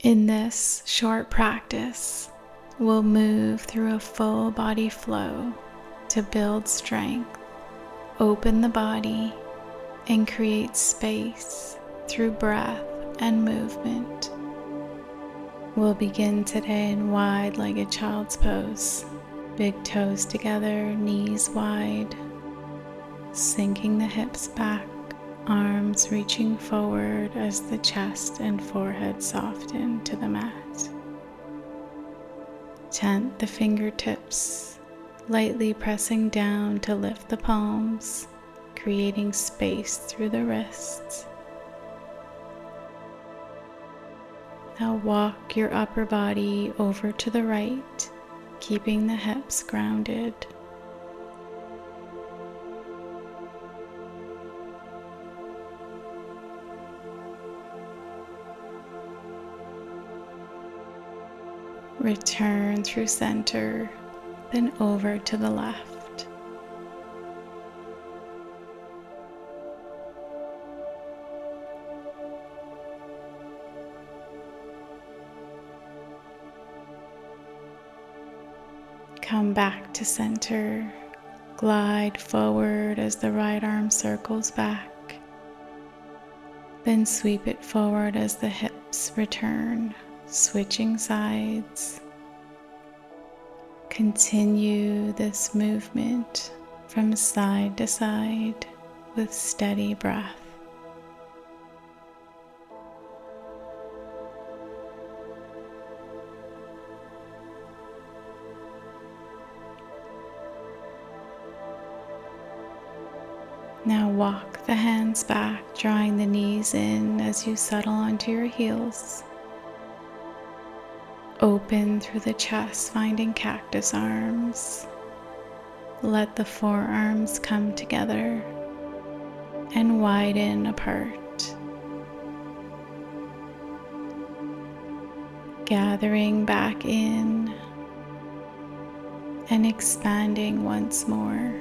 In this short practice, we'll move through a full body flow to build strength, open the body, and create space through breath and movement. We'll begin today in wide-legged child's pose, big toes together, knees wide, sinking the hips back, arms reaching forward as the chest and forehead soften to the mat. Tent the fingertips, lightly pressing down to lift the palms, creating space through the wrists. Now walk your upper body over to the right, keeping the hips grounded. Return through center, then over to the left. Come back to center, glide forward as the right arm circles back, then sweep it forward as the hips return, switching sides. Continue this movement from side to side with steady breath. Now walk the hands back, drawing the knees in as you settle onto your heels. Open through the chest, finding cactus arms. Let the forearms come together and widen apart. Gathering back in and expanding once more.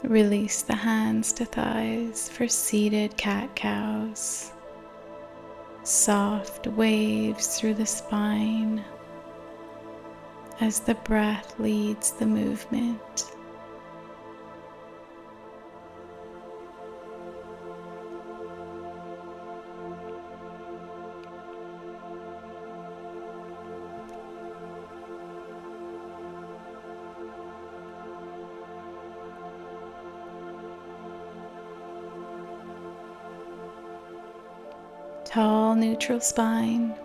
Release the hands to thighs for seated cat-cows. Soft waves through the spine as the breath leads the movement. Tall, neutral spine.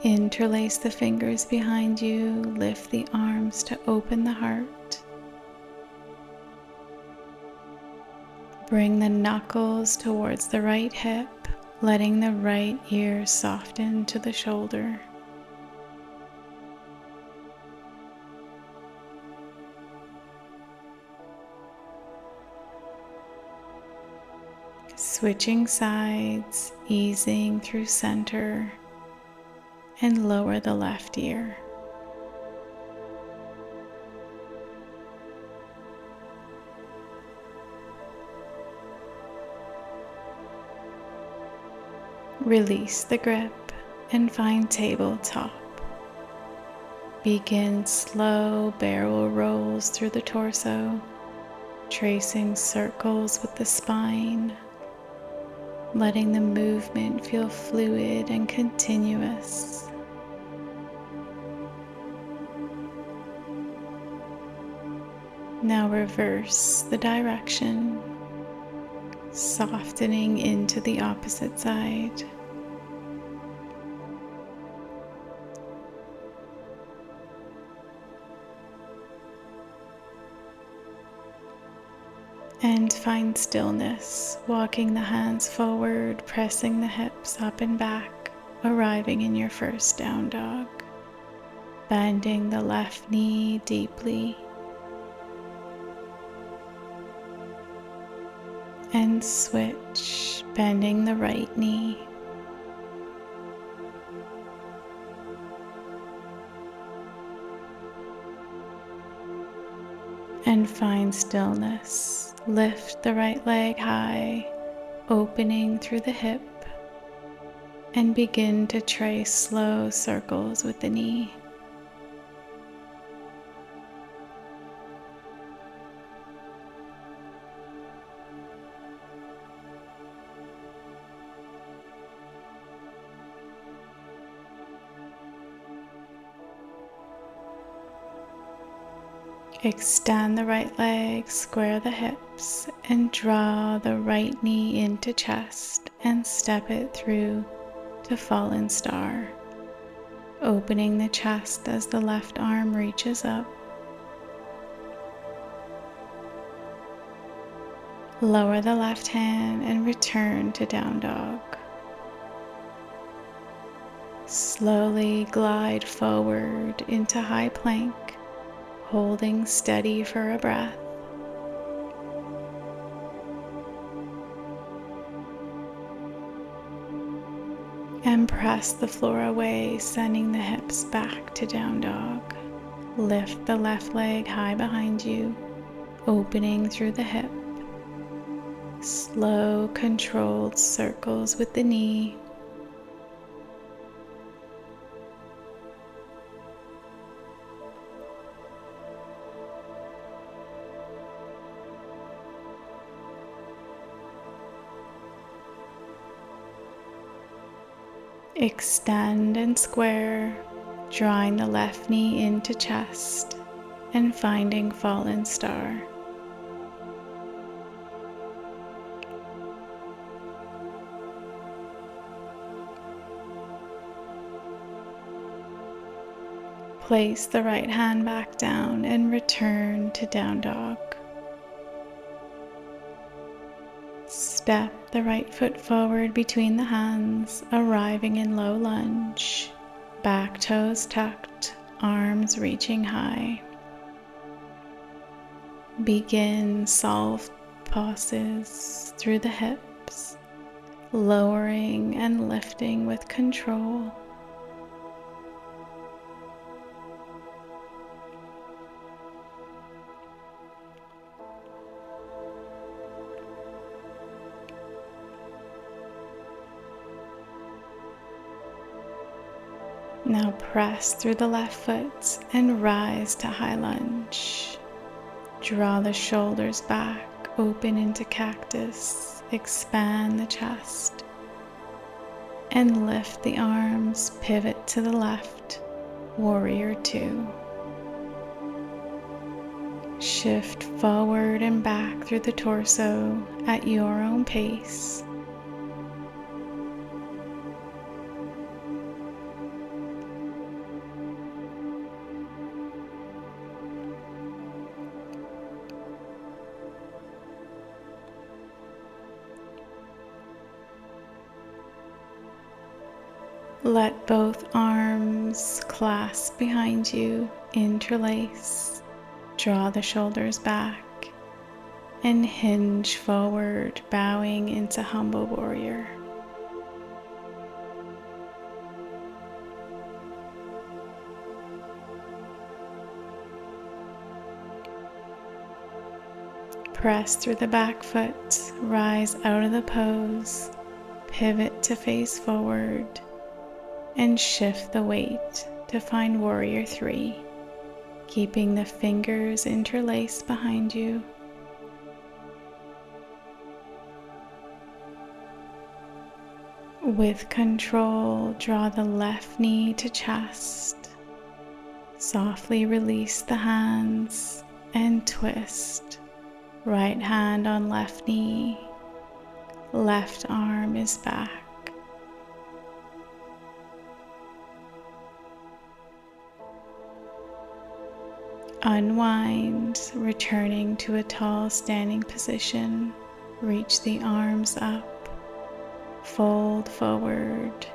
Interlace the fingers behind you. Lift the arms to open the heart. Bring the knuckles towards the right hip, letting the right ear soften to the shoulder. Switching sides, easing through center, and lower the left ear. Release the grip and find tabletop. Begin slow barrel rolls through the torso, tracing circles with the spine, letting the movement feel fluid and continuous. Now reverse the direction, softening into the opposite side. And find stillness, walking the hands forward, pressing the hips up and back, arriving in your first down dog. Bending the left knee deeply. And switch, bending the right knee. And find stillness, Lift the right leg high, opening through the hip, and begin to trace slow circles with the knee. Extend the right leg, square the hips, and draw the right knee into chest and step it through to fallen star, opening the chest as the left arm reaches up. Lower the left hand and return to down dog. Slowly glide forward into high plank, holding steady for a breath. And press the floor away, sending the hips back to down dog. Lift the left leg high behind you, opening through the hip. Slow, controlled circles with the knee. Extend and square, drawing the left knee into chest and finding fallen star. Place the right hand back down and return to down dog. Step the right foot forward between the hands, arriving in low lunge. Back toes tucked, arms reaching high. Begin soft pauses through the hips, lowering and lifting with control. Now press through the left foot and rise to high lunge. Draw the shoulders back, open into cactus, expand the chest, and lift the arms, pivot to the left, warrior two. Shift forward and back through the torso at your own pace. Let both arms clasp behind you, interlace, draw the shoulders back, and hinge forward, bowing into humble warrior. Press through the back foot, rise out of the pose, pivot to face forward, and shift the weight to find warrior three, keeping the fingers interlaced behind you. With control, draw the left knee to chest. Softly release the hands and twist. Right hand on left knee. Left arm is back. Unwind, returning to a tall standing position. Reach the arms up. Fold forward.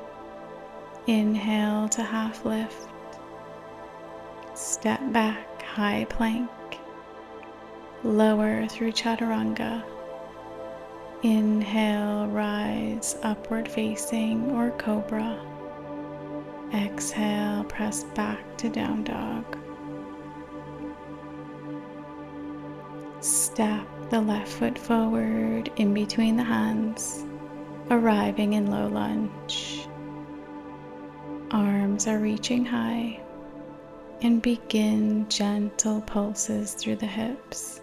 Inhale to half lift. Step back, high plank. Lower through chaturanga. Inhale, rise, upward facing or cobra. Exhale, press back to down dog. Step Step the left foot forward in between the hands, arriving in low lunge. Arms are reaching high, and begin gentle pulses through the hips,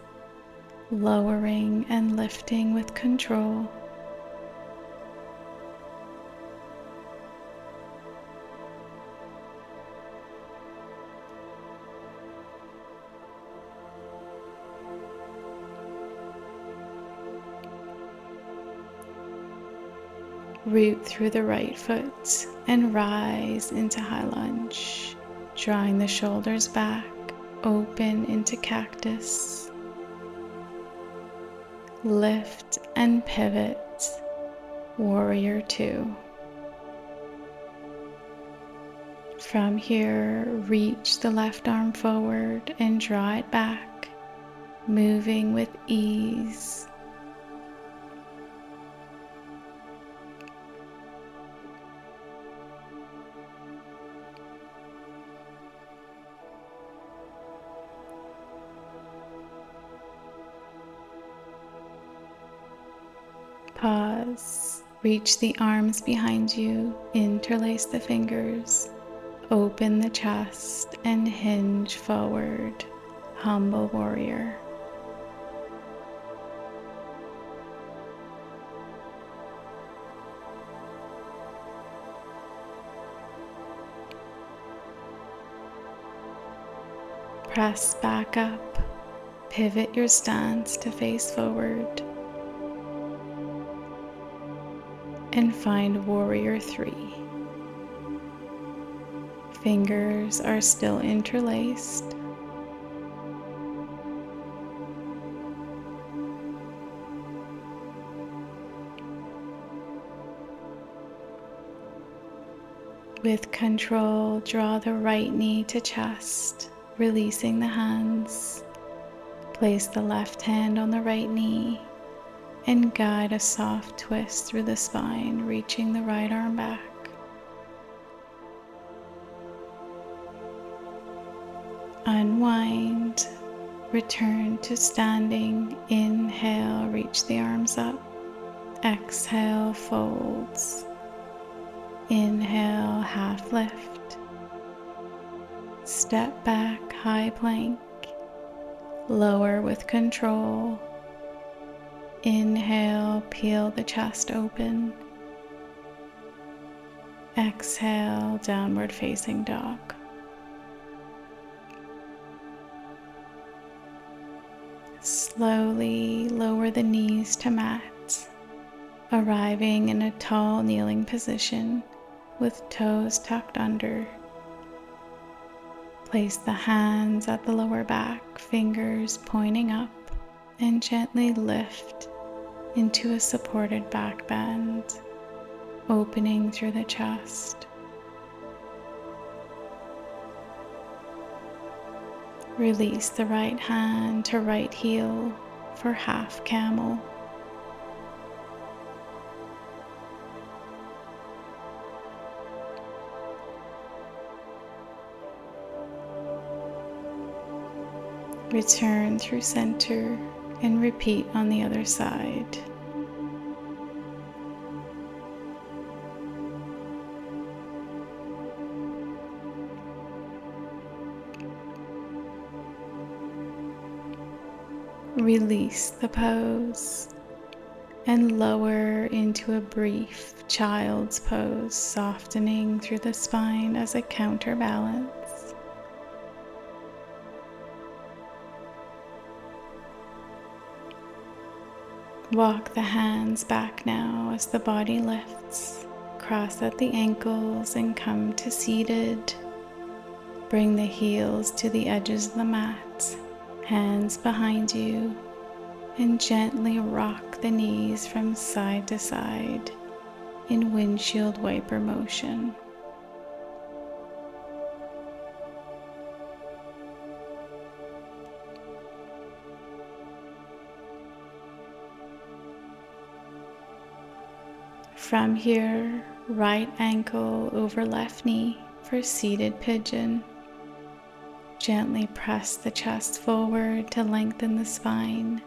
lowering and lifting with control. Root through the right foot and rise into high lunge, drawing the shoulders back, open into cactus. Lift and pivot, warrior two. From here, reach the left arm forward and draw it back, moving with ease. Pause, reach the arms behind you, interlace the fingers, open the chest and hinge forward, humble warrior. Press back up, pivot your stance to face forward, and find warrior three. Fingers are still interlaced. With control, draw the right knee to chest, releasing the hands. Place the left hand on the right knee and guide a soft twist through the spine, reaching the right arm back. Unwind, return to standing. Inhale, reach the arms up. Exhale, folds. Inhale, half lift. Step back, high plank. Lower with control. Inhale, peel the chest open. Exhale, downward facing dog. Slowly lower the knees to mat, arriving in a tall kneeling position with toes tucked under. Place the hands at the lower back, fingers pointing up, and gently lift into a supported back bend, opening through the chest. Release the right hand to right heel for half camel. Return through center and repeat on the other side. Release the pose and lower into a brief child's pose, softening through the spine as a counterbalance. Walk the hands back now as the body lifts. Cross at the ankles and come to seated. Bring the heels to the edges of the mat, hands behind you, and gently rock the knees from side to side in windshield wiper motion. From here, right ankle over left knee for seated pigeon. Gently press the chest forward to lengthen the spine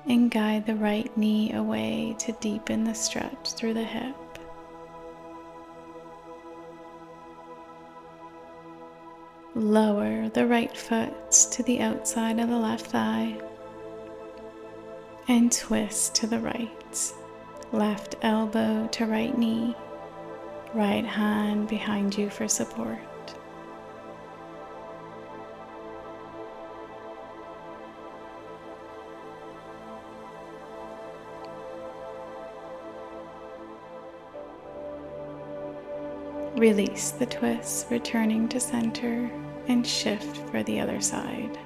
and guide the right knee away to deepen the stretch through the hip. Lower the right foot to the outside of the left thigh and twist to the right. Left elbow to right knee, right hand behind you for support. Release the twist, returning to center, and shift for the other side.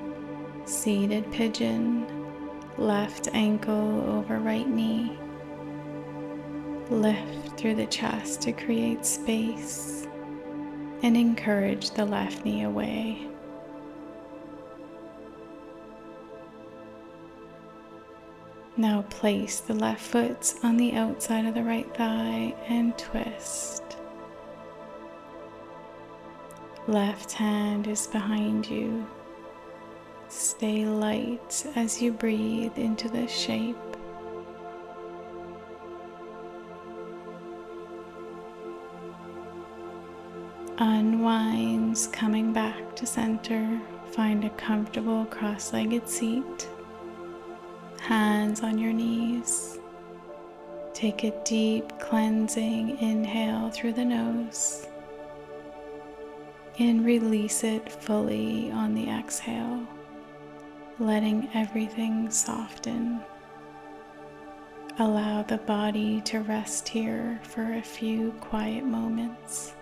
Seated pigeon, left ankle over right knee. Lift through the chest to create space and encourage the left knee away. Now place the left foot on the outside of the right thigh and twist. Left hand is behind you. Stay light as you breathe into this shape. Unwinds, coming back to center. Find a comfortable cross-legged seat. Hands on your knees. Take a deep cleansing inhale through the nose and release it fully on the exhale, letting everything soften. Allow the body to rest here for a few quiet moments.